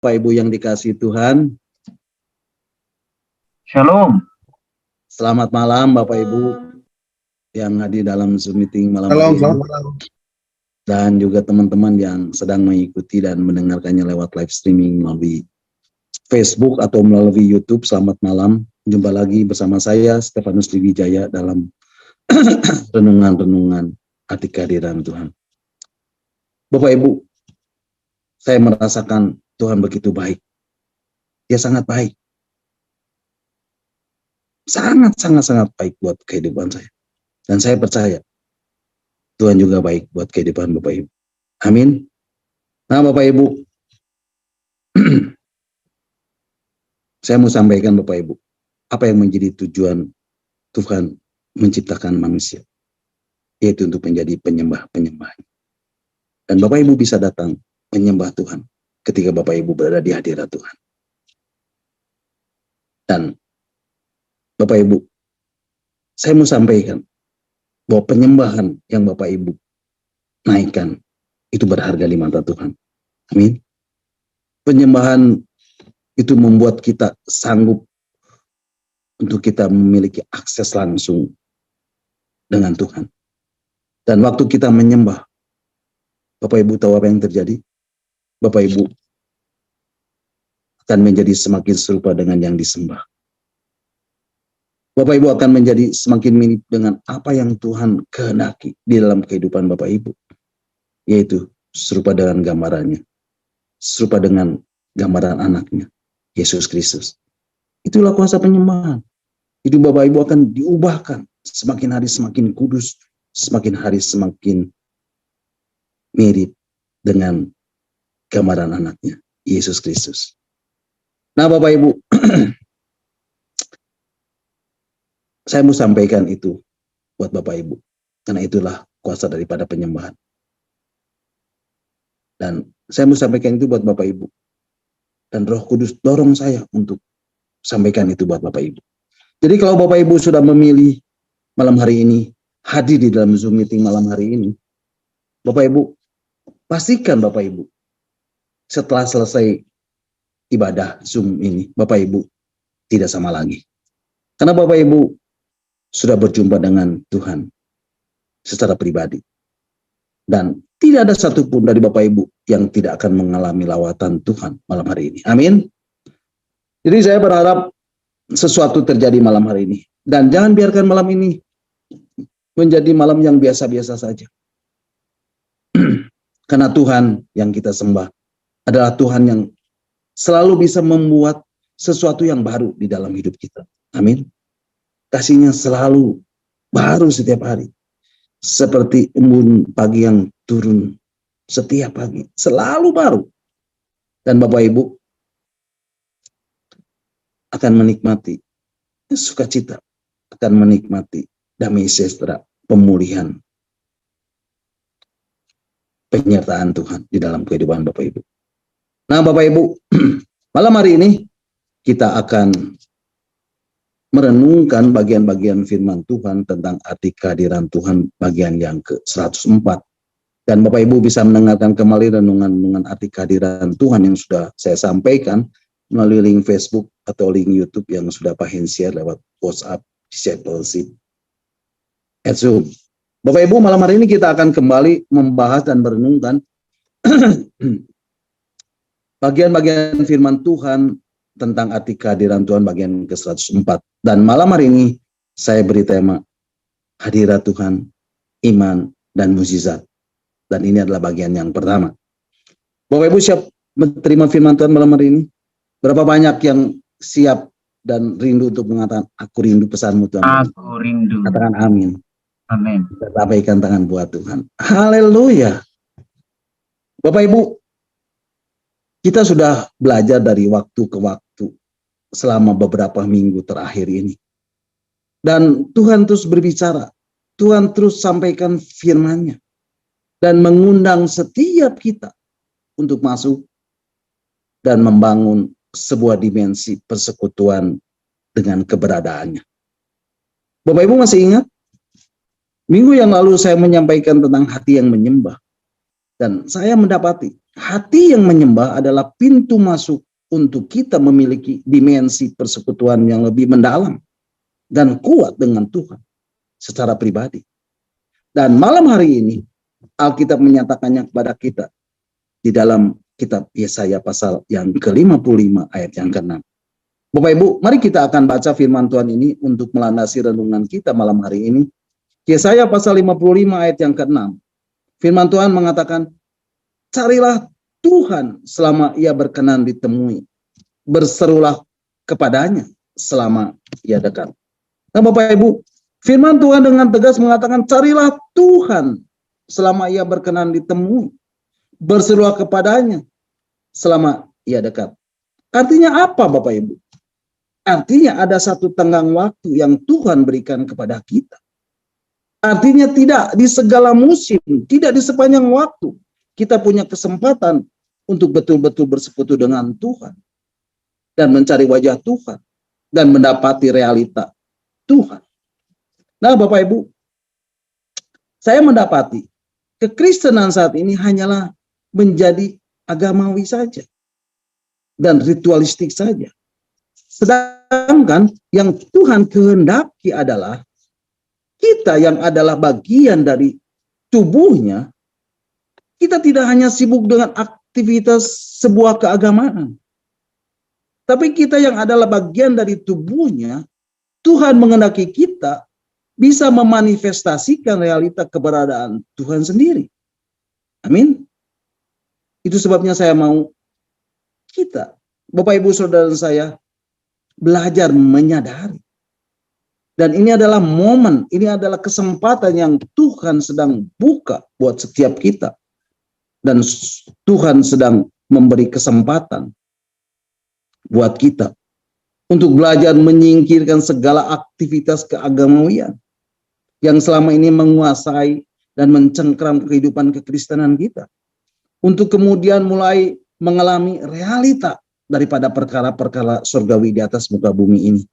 Bapak Ibu yang dikasihi Tuhan. Shalom. Selamat malam Bapak Ibu yang hadir dalam Zoom meeting malam hari ini. Dan juga teman-teman yang sedang mengikuti dan mendengarkannya lewat live streaming melalui Facebook atau melalui YouTube. Selamat malam. Jumpa lagi bersama saya Stefanus Diwijaya dalam renungan-renungan arti kehadiran Tuhan. Bapak Ibu, saya merasakan Tuhan begitu baik. Dia sangat baik. Sangat baik buat kehidupan saya. Dan saya percaya Tuhan juga baik buat kehidupan Bapak Ibu. Amin. Nah Bapak Ibu, saya mau sampaikan Bapak Ibu, apa yang menjadi tujuan Tuhan menciptakan manusia, yaitu untuk menjadi penyembah-penyembah. Dan Bapak Ibu bisa datang menyembah Tuhan ketika Bapak Ibu berada di hadirat Tuhan. Dan Bapak Ibu, saya mau sampaikan bahwa penyembahan yang Bapak Ibu naikkan itu berharga di mata Tuhan. Amin. Penyembahan itu membuat kita sanggup untuk kita memiliki akses langsung dengan Tuhan. Dan waktu kita menyembah, Bapak Ibu tahu apa yang terjadi? Bapak Ibu akan menjadi semakin serupa dengan yang disembah. Bapak Ibu akan menjadi semakin mirip dengan apa yang Tuhan kehendaki di dalam kehidupan Bapak Ibu. Yaitu serupa dengan gambarannya. Serupa dengan gambaran anaknya, Yesus Kristus. Itulah kuasa penyembahan. Itu Bapak Ibu akan diubahkan. Semakin hari semakin kudus. Semakin hari semakin mirip dengan gambaran anaknya, Yesus Kristus. Nah Bapak Ibu, saya mau sampaikan itu buat Bapak Ibu. Karena itulah kuasa daripada penyembahan. Dan saya mau sampaikan itu buat Bapak Ibu. Dan Roh Kudus dorong saya untuk sampaikan itu buat Bapak Ibu. Jadi kalau Bapak Ibu sudah memilih malam hari ini, hadir di dalam Zoom meeting malam hari ini, Bapak Ibu, pastikan Bapak Ibu, setelah selesai ibadah Zoom ini, Bapak Ibu tidak sama lagi. Karena Bapak Ibu sudah berjumpa dengan Tuhan secara pribadi. Dan tidak ada satupun dari Bapak Ibu yang tidak akan mengalami lawatan Tuhan malam hari ini. Amin. Jadi saya berharap sesuatu terjadi malam hari ini. Dan jangan biarkan malam ini menjadi malam yang biasa-biasa saja. Karena Tuhan yang kita sembah adalah Tuhan yang selalu bisa membuat sesuatu yang baru di dalam hidup kita. Amin. Kasihnya selalu baru setiap hari. Seperti embun pagi yang turun setiap pagi. Selalu baru. Dan Bapak Ibu akan menikmati sukacita. Akan menikmati damai sejahtera, pemulihan, penyertaan Tuhan di dalam kehidupan Bapak Ibu. Nah Bapak Ibu, malam hari ini kita akan merenungkan bagian-bagian firman Tuhan tentang arti kehadiran Tuhan bagian yang ke-104. Dan Bapak Ibu bisa mendengarkan kembali renungan-renungan arti kehadiran Tuhan yang sudah saya sampaikan melalui link Facebook atau link YouTube yang sudah Pak Hen share lewat WhatsApp Discipleship at Zoom. Bapak Ibu, malam hari ini kita akan kembali membahas dan merenungkan bagian-bagian firman Tuhan tentang arti kehadiran Tuhan bagian ke-104. Dan malam hari ini saya beri tema hadirat Tuhan, iman, dan mukjizat. Dan ini adalah bagian yang pertama. Bapak Ibu siap menerima firman Tuhan malam hari ini? Berapa banyak yang siap dan rindu untuk mengatakan, aku rindu pesanmu Tuhan? Aku rindu. Katakan amin. Amin. Kita tabaikan tangan buat Tuhan. Haleluya. Bapak Ibu, kita sudah belajar dari waktu ke waktu selama beberapa minggu terakhir ini. Dan Tuhan terus berbicara. Tuhan terus sampaikan firman-Nya. Dan mengundang setiap kita untuk masuk dan membangun sebuah dimensi persekutuan dengan keberadaannya. Bapak Ibu masih ingat? Minggu yang lalu saya menyampaikan tentang hati yang menyembah. Dan saya mendapati hati yang menyembah adalah pintu masuk untuk kita memiliki dimensi persekutuan yang lebih mendalam dan kuat dengan Tuhan secara pribadi. Dan malam hari ini Alkitab menyatakannya kepada kita di dalam kitab Yesaya pasal yang ke-55 ayat yang ke-6. Bapak Ibu, mari kita akan baca firman Tuhan ini untuk melandasi renungan kita malam hari ini. Yesaya pasal 55 ayat yang ke-6. Firman Tuhan mengatakan, carilah Tuhan selama ia berkenan ditemui. Berserulah kepadanya selama ia dekat. Nah Bapak Ibu, firman Tuhan dengan tegas mengatakan, carilah Tuhan selama ia berkenan ditemui. Berserulah kepadanya selama ia dekat. Artinya apa Bapak Ibu? Artinya ada satu tenggang waktu yang Tuhan berikan kepada kita. Artinya tidak di segala musim, tidak di sepanjang waktu kita punya kesempatan untuk betul-betul bersekutu dengan Tuhan dan mencari wajah Tuhan dan mendapati realita Tuhan. Nah Bapak Ibu, saya mendapati kekristenan saat ini hanyalah menjadi agamawi saja dan ritualistik saja. Sedangkan yang Tuhan kehendaki adalah kita yang adalah bagian dari tubuhnya, kita tidak hanya sibuk dengan aktivitas sebuah keagamaan. Tapi kita yang adalah bagian dari tubuhnya, Tuhan menghendaki kita bisa memanifestasikan realita keberadaan Tuhan sendiri. Amin. Itu sebabnya saya mau kita, Bapak Ibu Saudara saya, belajar menyadari. Dan ini adalah momen, ini adalah kesempatan yang Tuhan sedang buka buat setiap kita. Dan Tuhan sedang memberi kesempatan buat kita untuk belajar menyingkirkan segala aktivitas keagamawian yang selama ini menguasai dan mencengkram kehidupan kekristenan kita. Untuk kemudian mulai mengalami realita daripada perkara-perkara surgawi di atas muka bumi ini.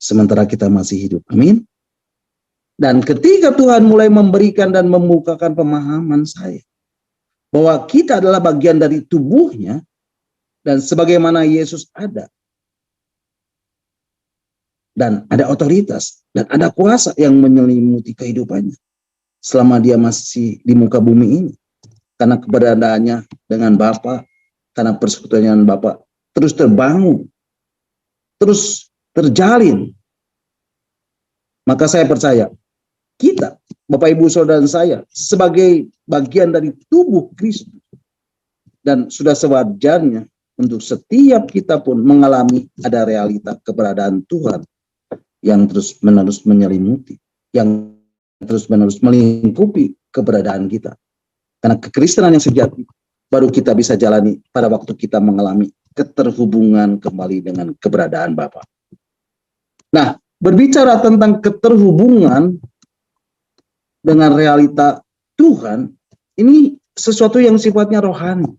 Sementara kita masih hidup. Amin. Dan ketika Tuhan mulai memberikan dan membukakan pemahaman saya, bahwa kita adalah bagian dari tubuhnya, dan sebagaimana Yesus ada, dan ada otoritas, dan ada kuasa yang menyelimuti kehidupannya, selama dia masih di muka bumi ini. Karena keberadaannya dengan Bapa, karena persekutuannya dengan Bapa, terus terbangun, terus terjalin. Maka saya percaya, kita, Bapak Ibu Saudara saya, sebagai bagian dari tubuh Kristus, dan sudah sewajarnya untuk setiap kita pun mengalami ada realita keberadaan Tuhan yang terus-menerus menyelimuti, yang terus-menerus melingkupi keberadaan kita. Karena kekristenan yang sejati baru kita bisa jalani pada waktu kita mengalami keterhubungan kembali dengan keberadaan Bapa. Nah, berbicara tentang keterhubungan dengan realita Tuhan, ini sesuatu yang sifatnya rohani.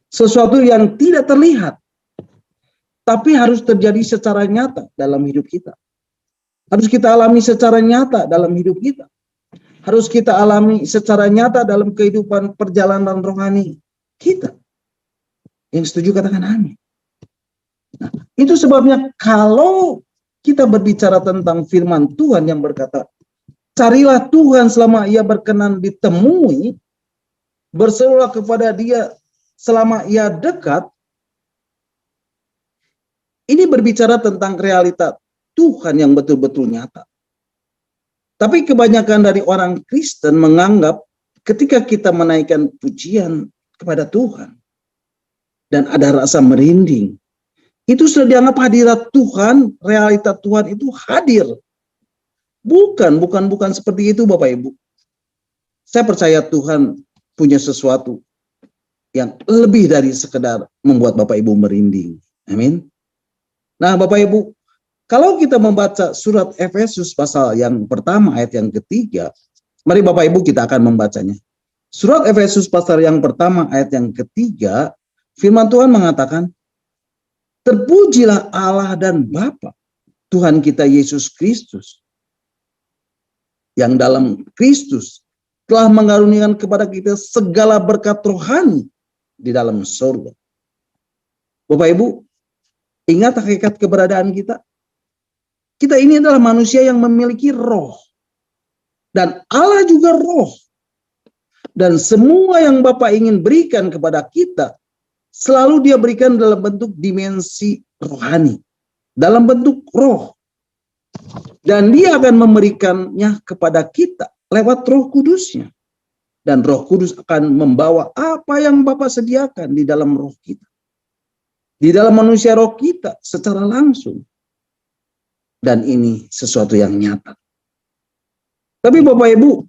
Sesuatu yang tidak terlihat, tapi harus terjadi secara nyata dalam hidup kita. Harus kita alami secara nyata dalam hidup kita. Harus kita alami secara nyata dalam kehidupan perjalanan rohani kita. Yang setuju katakan amin. Nah, itu sebabnya kalau kita berbicara tentang firman Tuhan yang berkata, carilah Tuhan selama ia berkenan ditemui, berserulah kepada dia selama ia dekat. Ini berbicara tentang realita Tuhan yang betul-betul nyata. Tapi kebanyakan dari orang Kristen menganggap ketika kita menaikkan pujian kepada Tuhan dan ada rasa merinding, itu sudah dianggap hadirat Tuhan, realita Tuhan itu hadir. Bukan seperti itu Bapak Ibu. Saya percaya Tuhan punya sesuatu yang lebih dari sekedar membuat Bapak Ibu merinding. Amin. Nah Bapak Ibu, kalau kita membaca surat Efesus pasal yang pertama ayat yang ketiga, mari Bapak Ibu kita akan membacanya. Surat Efesus pasal yang pertama ayat yang ketiga, firman Tuhan mengatakan, terpujilah Allah dan Bapa Tuhan kita Yesus Kristus, yang dalam Kristus telah mengaruniakan kepada kita segala berkat rohani di dalam surga. Bapak Ibu, ingat hakikat keberadaan kita. Kita ini adalah manusia yang memiliki roh. Dan Allah juga roh. Dan semua yang Bapak ingin berikan kepada kita, selalu Dia berikan dalam bentuk dimensi rohani. Dalam bentuk roh. Dan Dia akan memberikannya kepada kita lewat Roh Kudusnya. Dan Roh Kudus akan membawa apa yang Bapak sediakan di dalam roh kita. Di dalam manusia roh kita secara langsung. Dan ini sesuatu yang nyata. Tapi Bapak Ibu,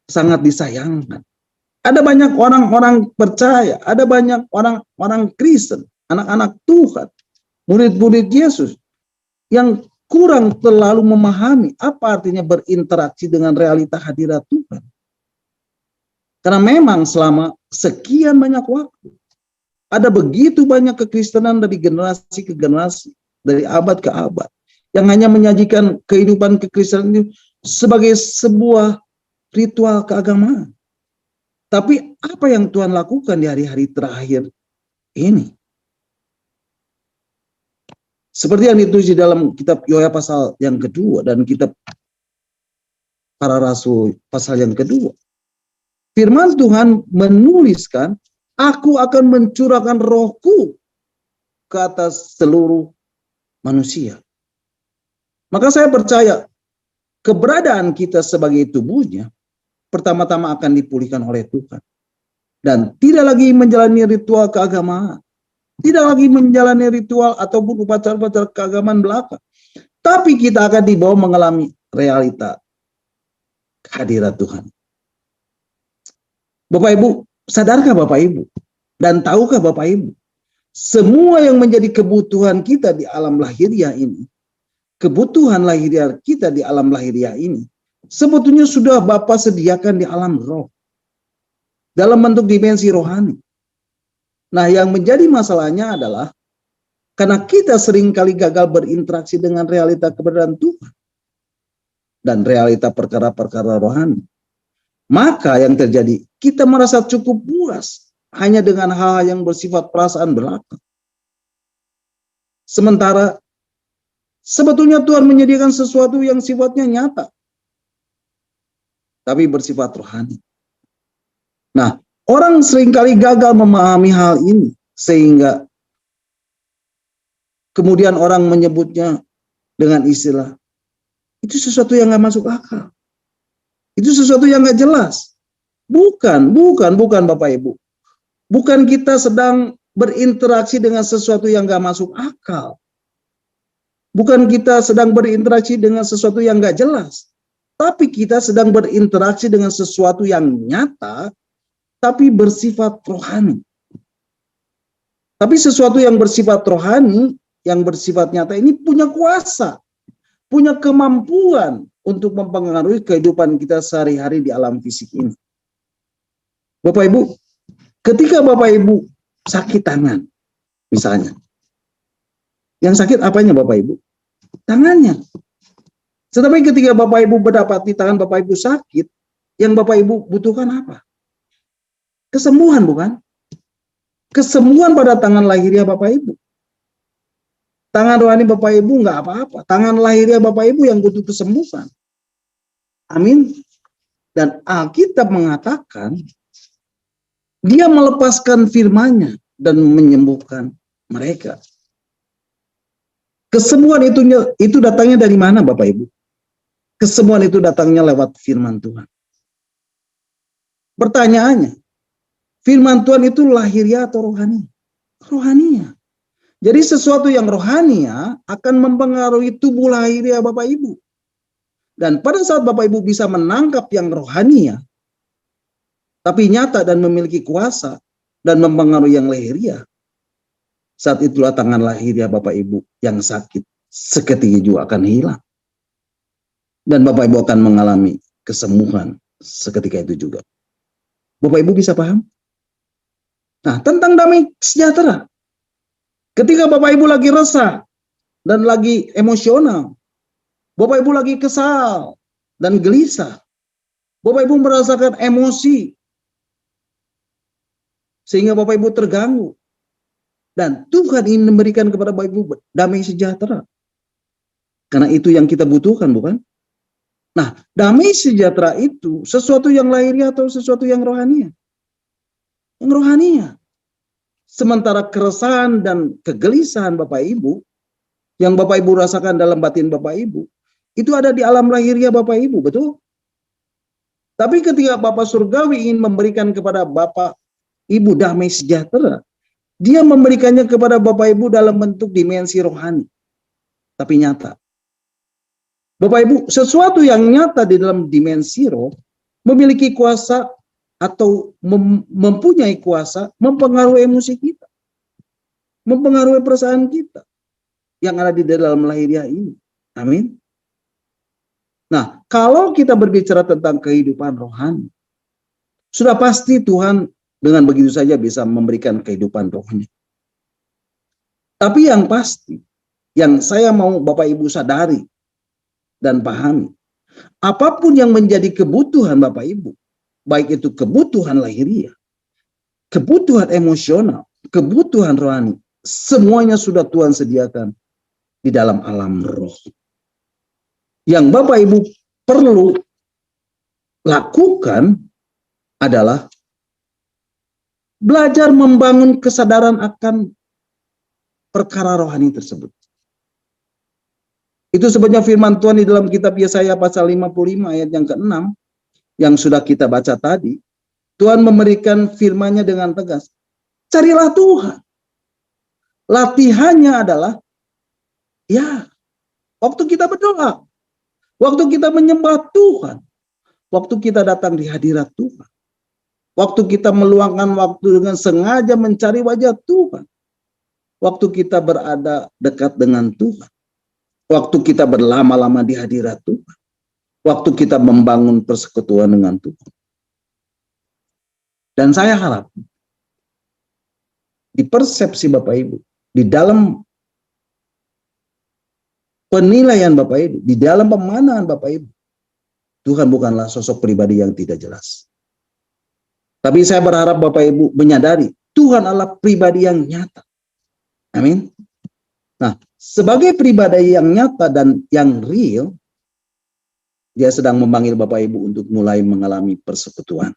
sangat disayangkan. Ada banyak orang-orang percaya, ada banyak orang-orang Kristen, anak-anak Tuhan, murid-murid Yesus, yang kurang terlalu memahami apa artinya berinteraksi dengan realita hadirat Tuhan. Karena memang selama sekian banyak waktu, ada begitu banyak kekristenan dari generasi ke generasi, dari abad ke abad, yang hanya menyajikan kehidupan kekristenan itu sebagai sebuah ritual keagamaan. Tapi apa yang Tuhan lakukan di hari-hari terakhir ini? Seperti yang ditulis di dalam kitab Yoel pasal yang kedua dan kitab Para Rasul pasal yang kedua. Firman Tuhan menuliskan, aku akan mencurahkan rohku ke atas seluruh manusia. Maka saya percaya keberadaan kita sebagai tubuhnya pertama-tama akan dipulihkan oleh Tuhan. Dan tidak lagi menjalani ritual keagamaan. Tidak lagi menjalani ritual ataupun upacara-upacara keagamaan belaka. Tapi kita akan dibawa mengalami realita kehadiran Tuhan. Bapak Ibu, sadarkah Bapak Ibu? Dan tahukah Bapak Ibu? Semua yang menjadi kebutuhan kita di alam lahiriah ini, kebutuhan lahiriah kita di alam lahiriah ini, sebetulnya sudah Bapa sediakan di alam roh. Dalam bentuk dimensi rohani. Nah, yang menjadi masalahnya adalah karena kita seringkali gagal berinteraksi dengan realita keberadaan Tuhan. Dan realita perkara-perkara rohani. Maka yang terjadi, kita merasa cukup puas hanya dengan hal-hal yang bersifat perasaan belaka. Sementara sebetulnya Tuhan menyediakan sesuatu yang sifatnya nyata. Tapi bersifat rohani. Nah, orang seringkali gagal memahami hal ini. Sehingga kemudian orang menyebutnya dengan istilah, itu sesuatu yang gak masuk akal. Itu sesuatu yang gak jelas. Bukan Bapak Ibu. Bukan kita sedang berinteraksi dengan sesuatu yang gak masuk akal. Bukan kita sedang berinteraksi dengan sesuatu yang gak jelas. Tapi kita sedang berinteraksi dengan sesuatu yang nyata, tapi bersifat rohani. Tapi sesuatu yang bersifat rohani, yang bersifat nyata ini punya kuasa, punya kemampuan untuk mempengaruhi kehidupan kita sehari-hari di alam fisik ini. Bapak Ibu, ketika Bapak Ibu sakit tangan, misalnya, yang sakit apanya Bapak Ibu? Tangannya. Tetapi ketika Bapak Ibu mendapati tangan Bapak Ibu sakit, yang Bapak Ibu butuhkan apa? Kesembuhan, bukan? Kesembuhan pada tangan lahiriah Bapak Ibu. Tangan rohani Bapak Ibu nggak apa-apa. Tangan lahiriah Bapak Ibu yang butuh kesembuhan. Amin. Dan Alkitab mengatakan, Dia melepaskan firman-Nya dan menyembuhkan mereka. Kesembuhan itu datangnya dari mana Bapak Ibu? Kesembuhan itu datangnya lewat firman Tuhan. Pertanyaannya, firman Tuhan itu lahiriah atau rohani? Rohaninya. Jadi sesuatu yang rohania akan mempengaruhi tubuh lahiriah Bapak Ibu. Dan pada saat Bapak Ibu bisa menangkap yang rohania, tapi nyata dan memiliki kuasa dan mempengaruhi yang lahiriah, saat itulah tangan lahiriah Bapak Ibu yang sakit seketika juga akan hilang. Dan Bapak Ibu akan mengalami kesembuhan seketika itu juga. Bapak Ibu bisa paham? Nah, tentang damai sejahtera. Ketika Bapak Ibu lagi resah dan lagi emosional, Bapak Ibu lagi kesal dan gelisah, Bapak Ibu merasakan emosi, sehingga Bapak Ibu terganggu. Dan Tuhan ingin memberikan kepada Bapak Ibu damai sejahtera. Karena itu yang kita butuhkan, bukan? Nah, damai sejahtera itu sesuatu yang lahiriah atau sesuatu yang rohania? Yang rohania. Sementara keresahan dan kegelisahan Bapak Ibu, yang Bapak Ibu rasakan dalam batin Bapak Ibu, itu ada di alam lahiriah Bapak Ibu, betul? Tapi ketika Bapak Surgawi ingin memberikan kepada Bapak Ibu damai sejahtera, dia memberikannya kepada Bapak Ibu dalam bentuk dimensi rohani, tapi nyata. Bapak Ibu, sesuatu yang nyata di dalam dimensi roh memiliki kuasa atau mempunyai kuasa mempengaruhi emosi kita, mempengaruhi perasaan kita yang ada di dalam lahiriah ini. Amin. Nah, kalau kita berbicara tentang kehidupan rohani, sudah pasti Tuhan dengan begitu saja bisa memberikan kehidupan rohani. Tapi yang pasti, yang saya mau Bapak Ibu sadari dan pahami, apapun yang menjadi kebutuhan Bapak Ibu, baik itu kebutuhan lahiriah, kebutuhan emosional, kebutuhan rohani, semuanya sudah Tuhan sediakan di dalam alam roh. Yang Bapak Ibu perlu lakukan adalah belajar membangun kesadaran akan perkara rohani tersebut. Itu sebabnya firman Tuhan di dalam kitab Yesaya pasal 55 ayat yang ke-6 yang sudah kita baca tadi. Tuhan memberikan firman-Nya dengan tegas. Carilah Tuhan. Latihannya adalah ya, waktu kita berdoa, waktu kita menyembah Tuhan, waktu kita datang di hadirat Tuhan, waktu kita meluangkan waktu dengan sengaja mencari wajah Tuhan, waktu kita berada dekat dengan Tuhan, waktu kita berlama-lama di hadirat Tuhan, waktu kita membangun persekutuan dengan Tuhan. Dan saya harap di persepsi Bapak Ibu, di dalam penilaian Bapak Ibu, di dalam pemandangan Bapak Ibu, Tuhan bukanlah sosok pribadi yang tidak jelas. Tapi saya berharap Bapak Ibu menyadari Tuhan adalah pribadi yang nyata. Amin. Nah, sebagai pribadi yang nyata dan yang real, dia sedang memanggil Bapak Ibu untuk mulai mengalami persekutuan.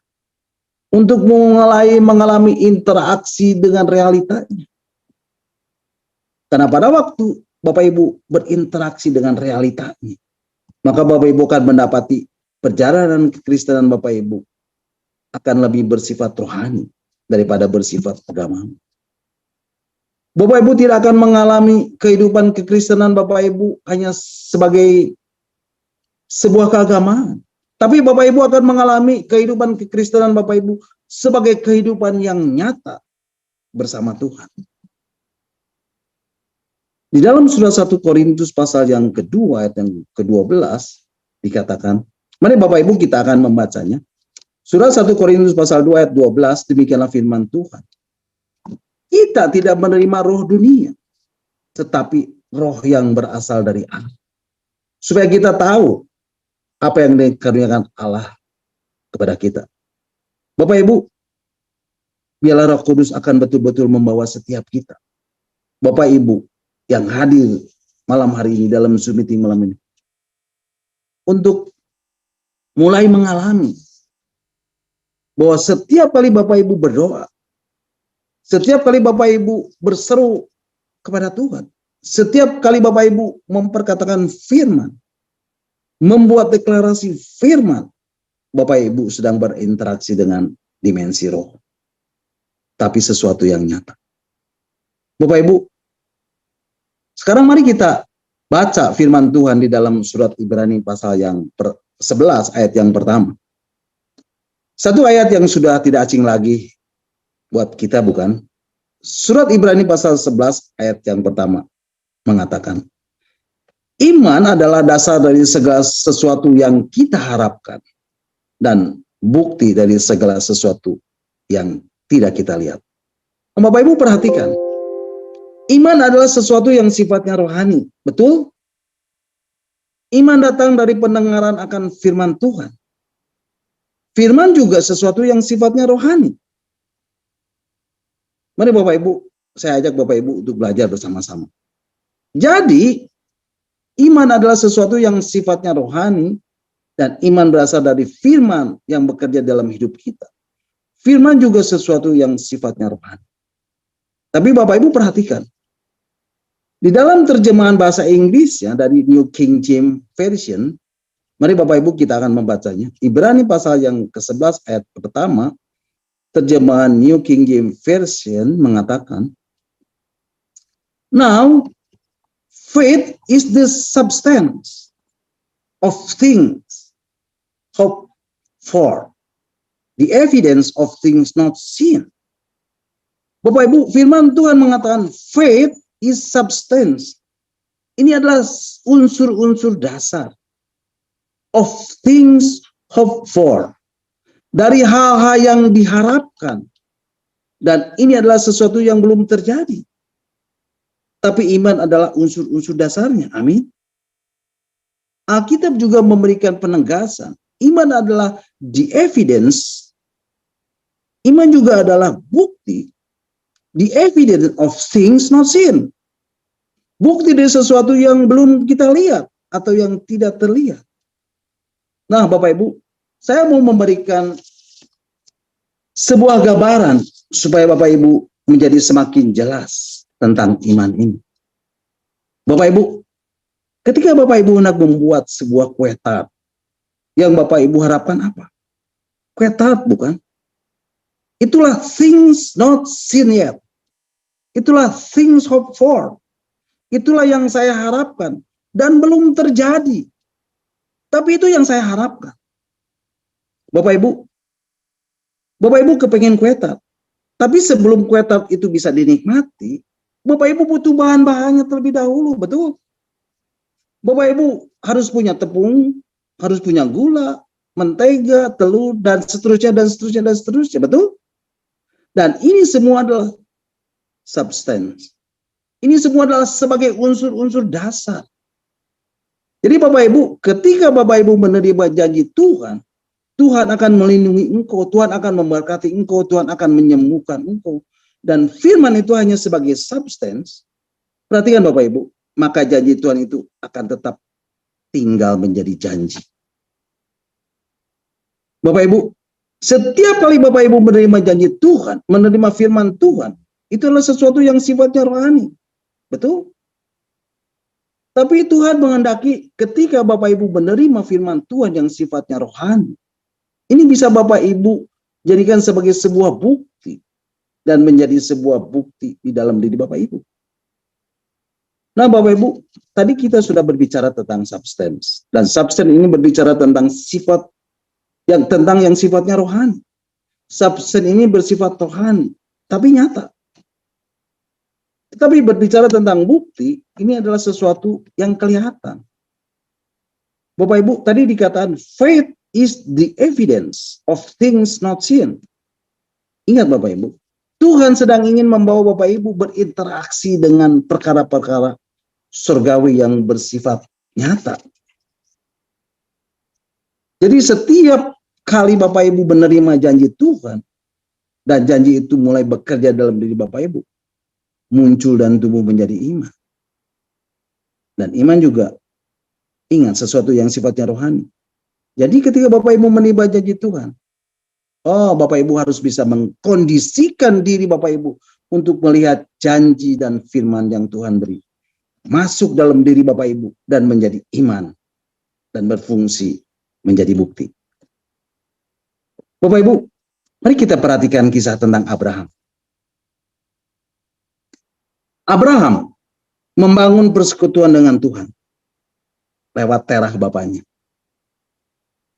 Untuk mulai mengalami interaksi dengan realitanya. Karena pada waktu Bapak Ibu berinteraksi dengan realitanya, maka Bapak Ibu akan mendapati perjalanan kekristenan Bapak Ibu akan lebih bersifat rohani daripada bersifat agama. Bapak Ibu tidak akan mengalami kehidupan kekristenan Bapak Ibu hanya sebagai sebuah keagamaan. Tapi Bapak Ibu akan mengalami kehidupan kekristenan Bapak Ibu sebagai kehidupan yang nyata bersama Tuhan. Di dalam surat 1 Korintus pasal yang kedua ayat yang ke-12 dikatakan, mari Bapak Ibu kita akan membacanya. Surat 1 Korintus pasal 2 ayat 12, demikianlah firman Tuhan. Kita tidak menerima roh dunia, tetapi roh yang berasal dari Allah. Supaya kita tahu apa yang dikaruniakan Allah kepada kita. Bapak Ibu, biarlah Roh Kudus akan betul-betul membawa setiap kita. Bapak Ibu yang hadir malam hari ini dalam Zoom meeting malam ini, untuk mulai mengalami bahwa setiap kali Bapak Ibu berdoa, setiap kali Bapak Ibu berseru kepada Tuhan, setiap kali Bapak Ibu memperkatakan firman, membuat deklarasi firman, Bapak Ibu sedang berinteraksi dengan dimensi roh. Tapi sesuatu yang nyata. Bapak Ibu, sekarang mari kita baca firman Tuhan di dalam surat Ibrani pasal yang 11 ayat yang pertama. Satu ayat yang sudah tidak asing lagi buat kita, bukan? Surat Ibrani pasal 11 ayat yang pertama mengatakan, iman adalah dasar dari segala sesuatu yang kita harapkan dan bukti dari segala sesuatu yang tidak kita lihat. Bapak Ibu perhatikan, iman adalah sesuatu yang sifatnya rohani, betul? Iman datang dari pendengaran akan firman Tuhan. Firman juga sesuatu yang sifatnya rohani. Mari Bapak Ibu, saya ajak Bapak Ibu untuk belajar bersama-sama. Jadi, iman adalah sesuatu yang sifatnya rohani, dan iman berasal dari firman yang bekerja dalam hidup kita. Firman juga sesuatu yang sifatnya rohani. Tapi Bapak Ibu perhatikan, di dalam terjemahan bahasa Inggris ya dari New King James Version, mari Bapak Ibu kita akan membacanya. Ibrani pasal yang ke-11 ayat pertama, terjemahan New King James Version mengatakan, "Now, faith is the substance of things hoped for, the evidence of things not seen." Bapak Ibu, firman Tuhan mengatakan faith is substance. Ini adalah unsur-unsur dasar of things hoped for. Dari hal-hal yang diharapkan. Dan ini adalah sesuatu yang belum terjadi. Tapi iman adalah unsur-unsur dasarnya. Amin. Alkitab juga memberikan penegasan. Iman adalah the evidence. Iman juga adalah bukti. The evidence of things not seen. Bukti dari sesuatu yang belum kita lihat atau yang tidak terlihat. Nah, Bapak Ibu, saya mau memberikan sebuah gambaran supaya Bapak Ibu menjadi semakin jelas tentang iman ini. Bapak Ibu, ketika Bapak Ibu hendak membuat sebuah kue tart, yang Bapak Ibu harapkan apa? Kue tart, bukan? Itulah things not seen yet. Itulah things hoped for. Itulah yang saya harapkan. Dan belum terjadi. Tapi itu yang saya harapkan. Bapak Ibu kepengen kue tart. Tapi sebelum kue tart itu bisa dinikmati, Bapak Ibu butuh bahan-bahannya terlebih dahulu, betul? Bapak Ibu harus punya tepung, harus punya gula, mentega, telur, dan seterusnya, betul? Dan ini semua adalah substance. Ini semua adalah sebagai unsur-unsur dasar. Jadi Bapak Ibu, ketika Bapak Ibu menerima janji Tuhan, Tuhan akan melindungi engkau, Tuhan akan memberkati engkau, Tuhan akan menyembuhkan engkau. Dan firman itu hanya sebagai substance. Perhatikan Bapak Ibu, maka janji Tuhan itu akan tetap tinggal menjadi janji. Bapak Ibu, setiap kali Bapak Ibu menerima janji Tuhan, menerima firman Tuhan, itu adalah sesuatu yang sifatnya rohani. Betul? Tapi Tuhan menghendaki ketika Bapak Ibu menerima firman Tuhan yang sifatnya rohani, ini bisa Bapak Ibu jadikan sebagai sebuah bukti dan menjadi sebuah bukti di dalam diri Bapak Ibu. Nah, Bapak Ibu, tadi kita sudah berbicara tentang substance, dan substance ini berbicara tentang sifat yang sifatnya rohani. Substance ini bersifat rohani, tapi nyata. Tetapi berbicara tentang bukti, ini adalah sesuatu yang kelihatan. Bapak Ibu, tadi dikatakan faith is the evidence of things not seen. Ingat Bapak Ibu, Tuhan sedang ingin membawa Bapak Ibu berinteraksi dengan perkara-perkara surgawi yang bersifat nyata. Jadi setiap kali Bapak Ibu menerima janji Tuhan, dan janji itu mulai bekerja dalam diri Bapak Ibu, muncul dan tumbuh menjadi iman. Dan iman juga, ingat, sesuatu yang sifatnya rohani. Jadi ketika Bapak Ibu menerima janji Tuhan, Bapak Ibu harus bisa mengkondisikan diri Bapak Ibu untuk melihat janji dan firman yang Tuhan beri masuk dalam diri Bapak Ibu dan menjadi iman dan berfungsi menjadi bukti. Bapak Ibu, mari kita perhatikan kisah tentang Abraham. Abraham membangun persekutuan dengan Tuhan lewat Terah bapaknya.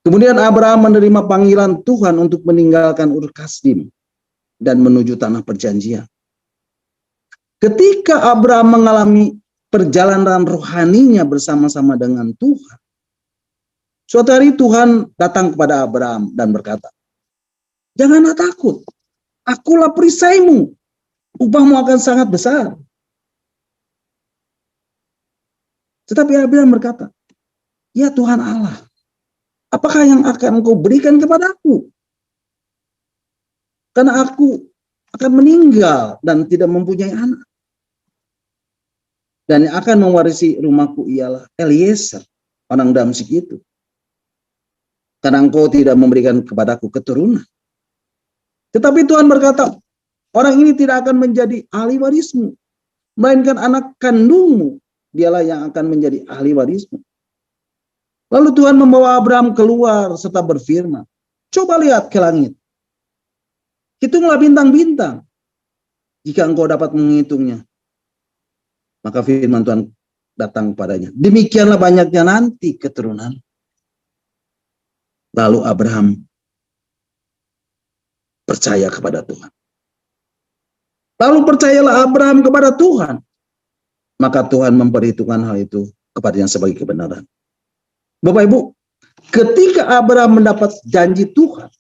Kemudian Abraham menerima panggilan Tuhan untuk meninggalkan Ur Kasdim dan menuju tanah perjanjian. Ketika Abraham mengalami perjalanan rohaninya bersama-sama dengan Tuhan, suatu hari Tuhan datang kepada Abraham dan berkata, "Janganlah takut, akulah perisaimu, upahmu akan sangat besar." Tetapi Abraham berkata, "Ya Tuhan Allah, apakah yang akan Engkau berikan kepadaku? Karena aku akan meninggal dan tidak mempunyai anak. Dan yang akan mewarisi rumahku ialah Eliezer, orang Damsyik itu. Karena engkau tidak memberikan kepadaku keturunan. Tetapi Tuhan berkata, orang ini tidak akan menjadi ahli warismu, melainkan anak kandungmu, dialah yang akan menjadi ahli warismu. Lalu Tuhan membawa Abraham keluar serta berfirman, coba lihat ke langit. Hitunglah bintang-bintang. Jika engkau dapat menghitungnya. Maka firman Tuhan datang padanya. Demikianlah banyaknya nanti keturunan. Lalu Abraham percaya kepada Tuhan. Lalu percayalah Abraham kepada Tuhan. Maka Tuhan memperhitungkan hal itu kepadanya sebagai kebenaran. Bapak Ibu, ketika Abraham mendapat janji Tuhan,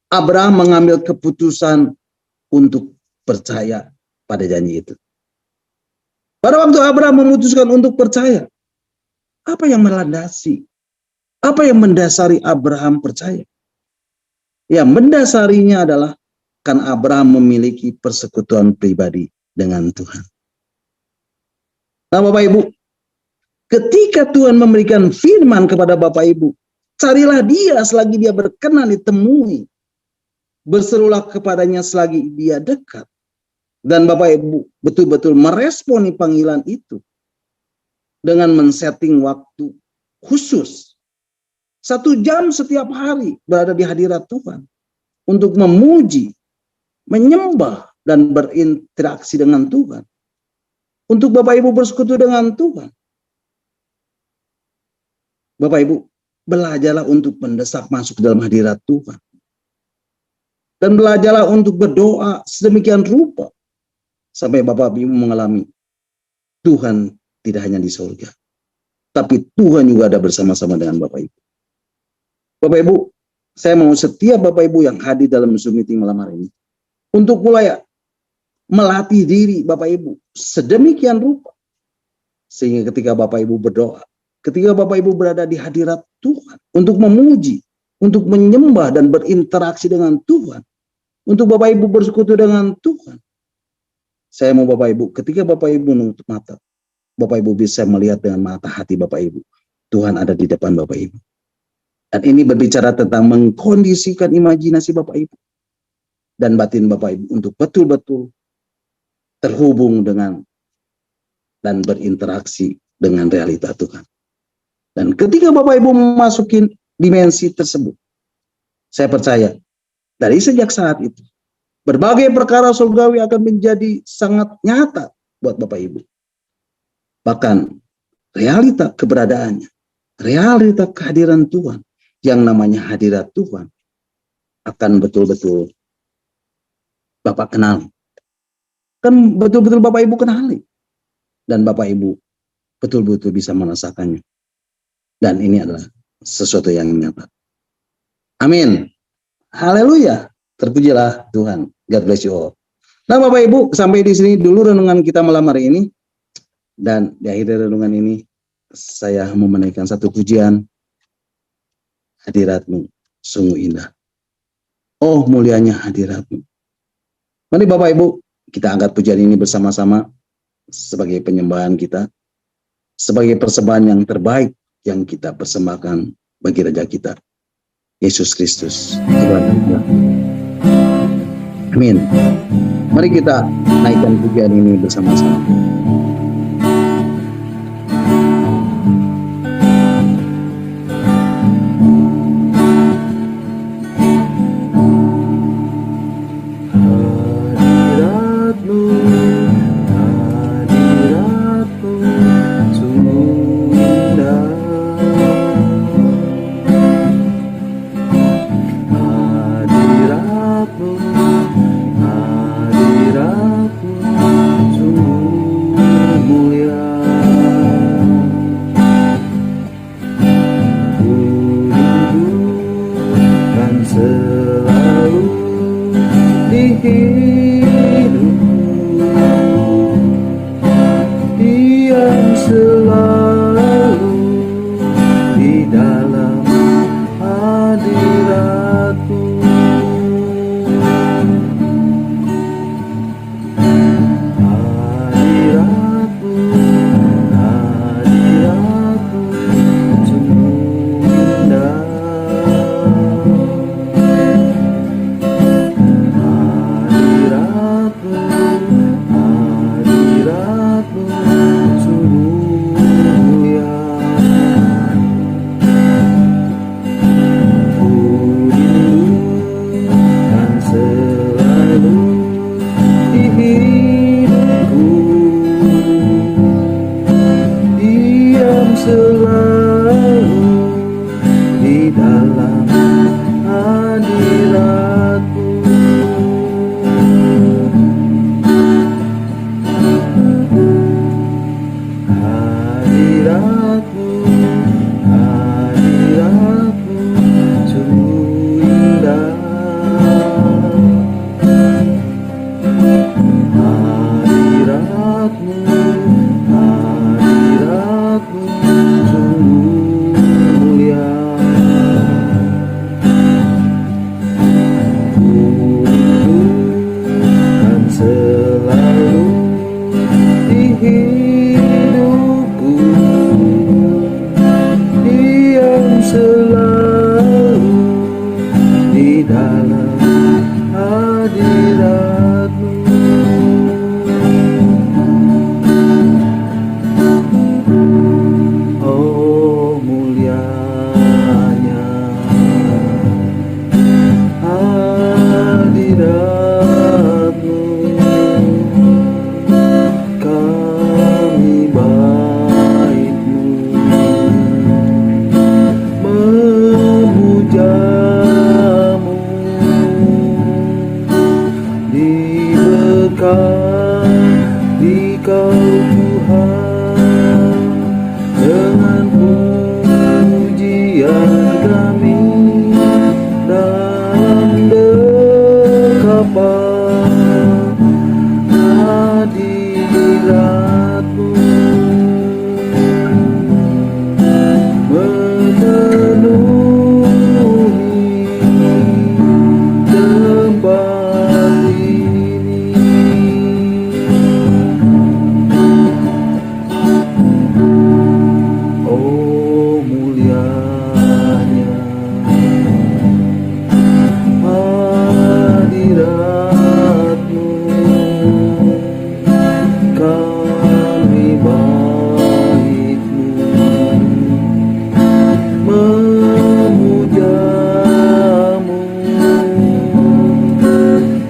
Abraham mengambil keputusan untuk percaya pada janji itu. Pada waktu Abraham memutuskan untuk percaya, apa yang melandasi? Apa yang mendasari Abraham percaya? Ya, mendasarinya adalah kan Abraham memiliki persekutuan pribadi dengan Tuhan. Nah, Bapak Ibu, ketika Tuhan memberikan firman kepada Bapak Ibu, carilah dia selagi dia berkenan ditemui. Berserulah kepadanya selagi dia dekat. Dan Bapak Ibu betul-betul meresponi panggilan itu dengan men-setting waktu khusus. 1 jam setiap hari berada di hadirat Tuhan untuk memuji, menyembah, dan berinteraksi dengan Tuhan. Untuk Bapak Ibu bersekutu dengan Tuhan. Bapak Ibu, belajarlah untuk mendesak masuk dalam hadirat Tuhan. Dan belajarlah untuk berdoa sedemikian rupa. Sampai Bapak Ibu mengalami Tuhan tidak hanya di surga. Tapi Tuhan juga ada bersama-sama dengan Bapak Ibu. Bapak Ibu, saya mau setiap Bapak Ibu yang hadir dalam Zoom meeting malam hari ini. Untuk mulai melatih diri Bapak Ibu sedemikian rupa. Sehingga ketika Bapak Ibu berdoa, ketika Bapak Ibu berada di hadirat Tuhan. Untuk memuji, untuk menyembah dan berinteraksi dengan Tuhan. Untuk Bapak Ibu bersekutu dengan Tuhan. Saya mau Bapak Ibu, ketika Bapak Ibu menutup mata, Bapak Ibu bisa melihat dengan mata hati Bapak Ibu. Tuhan ada di depan Bapak Ibu. Dan ini berbicara tentang mengkondisikan imajinasi Bapak Ibu. Dan batin Bapak Ibu untuk betul-betul terhubung dengan dan berinteraksi dengan realita Tuhan. Dan ketika Bapak Ibu memasuki dimensi tersebut, saya percaya dari sejak saat itu, berbagai perkara surgawi akan menjadi sangat nyata buat Bapak Ibu. Bahkan realita keberadaannya, realita kehadiran Tuhan, yang namanya hadirat Tuhan, akan betul-betul Bapak kenali. Kan betul-betul Bapak Ibu kenali. Dan Bapak Ibu betul-betul bisa merasakannya. Dan ini adalah sesuatu yang nyata. Amin. Haleluya. Terpujilah Tuhan. God bless you all. Nah Bapak Ibu, sampai di sini dulu renungan kita malam hari ini. Dan di akhir renungan ini, saya mau menaikkan satu pujian. Hadiratmu sungguh indah. Oh mulianya hadiratmu. Mari Bapak Ibu, kita angkat pujian ini bersama-sama sebagai penyembahan kita. Sebagai persembahan yang terbaik yang kita persembahkan bagi Raja kita, Yesus Kristus. Amin. Mari kita naikkan pujian ini bersama-sama. Hadiratmu sungguh selalu di hidupku, diam selalu di dalam hadirat-Mu. Oh mulianya hadirat-Mu, kami bait-Mu memuja-Mu, diberkati Kau Tuhan dengan pujian kami dalam dekapan hadirat-Mu, memenuhi tempat ini. Oh mulianya hadirat-Mu, kami bait-Mu memuja-Mu,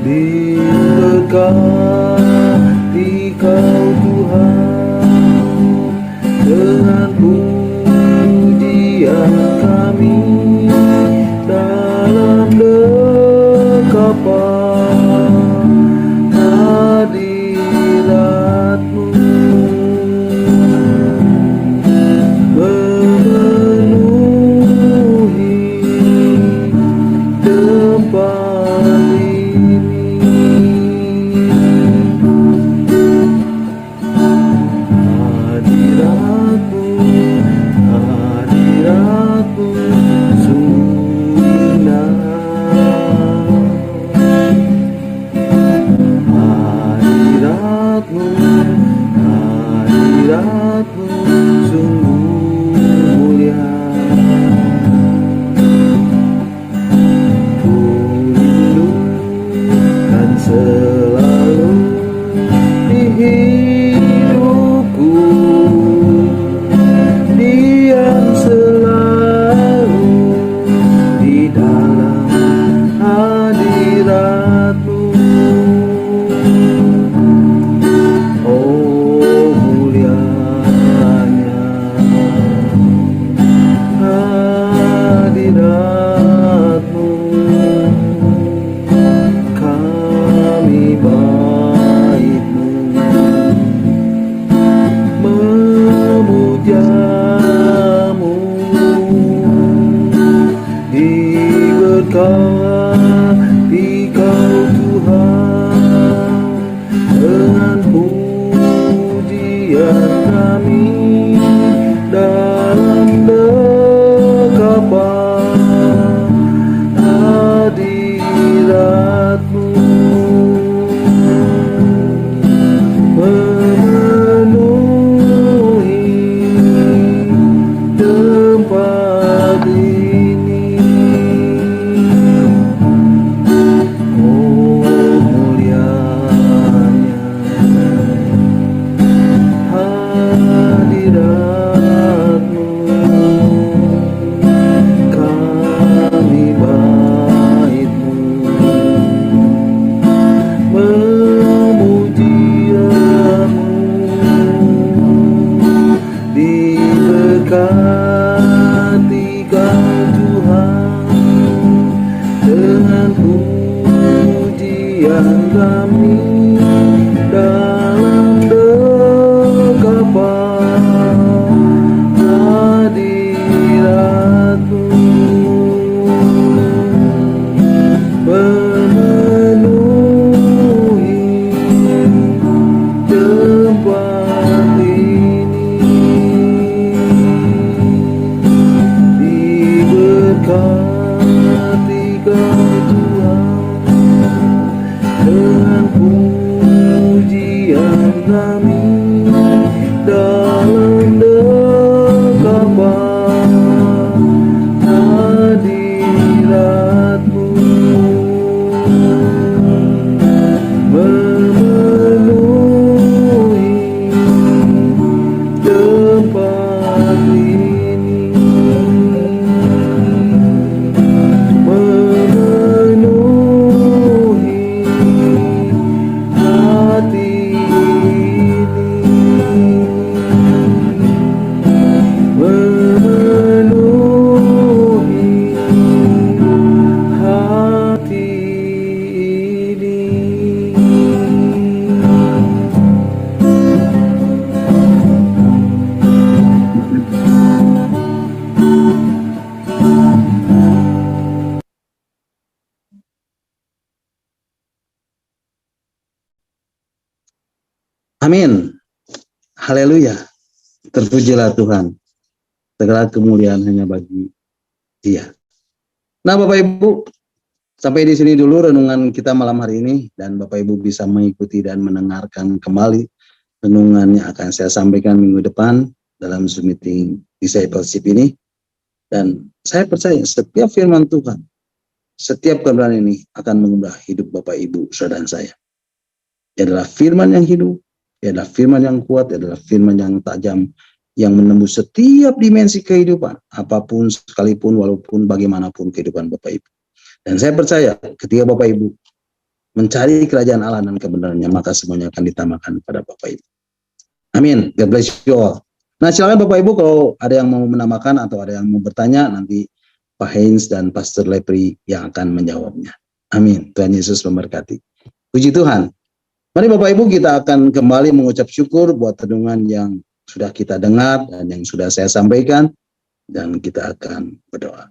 diberkati Kau Tuhan dengan pujian kami dalam dekapan hadirat-Mu, memenuhi tempat ini. Hadirat-Mu, hadirat-Mu sungguh indah. Hadirat-Mu, hadirat-Mu sungguh mulia. Ku rindukan selalu di hidupku, diam selalu di dalam hadirat-Mu. Oh mulianya hadirat-Mu, kami bait-Mu memuja-Mu, diberkati Kau Tuhan dengan pujian kami dalam dekapan hadirat-Mu, memenuhi tempat ini. Oh mulianya hadirat-Mu, kami dalam dekapan hadirat-Mu, memenuhi tempat ini, memenuhi hati ini, memenuhi hati ini. Amin. Haleluya. Terpujilah Tuhan. Segala kemuliaan hanya bagi Dia. Nah, Bapak Ibu, sampai di sini dulu renungan kita malam hari ini, dan Bapak Ibu bisa mengikuti dan mendengarkan kembali renungan yang akan saya sampaikan minggu depan dalam Zoom meeting discipleship ini. Dan saya percaya setiap firman Tuhan, setiap kebenaran ini akan mengubah hidup Bapak Ibu, saudara dan saya. Dia adalah firman yang hidup, dia adalah firman yang kuat, dia adalah firman yang tajam, yang menembus setiap dimensi kehidupan, apapun, sekalipun, walaupun, bagaimanapun kehidupan Bapak Ibu. Dan saya percaya ketika Bapak Ibu mencari kerajaan Allah dan kebenarannya, maka semuanya akan ditambahkan kepada Bapak Ibu. Amin. God bless you all. Nah, silakan Bapak Ibu kalau ada yang mau menambahkan atau ada yang mau bertanya, nanti Pak Heinz dan Pastor Lepri yang akan menjawabnya. Amin. Tuhan Yesus memberkati. Puji Tuhan. Mari Bapak Ibu, kita akan kembali mengucap syukur buat renungan yang sudah kita dengar dan yang sudah saya sampaikan, dan kita akan berdoa.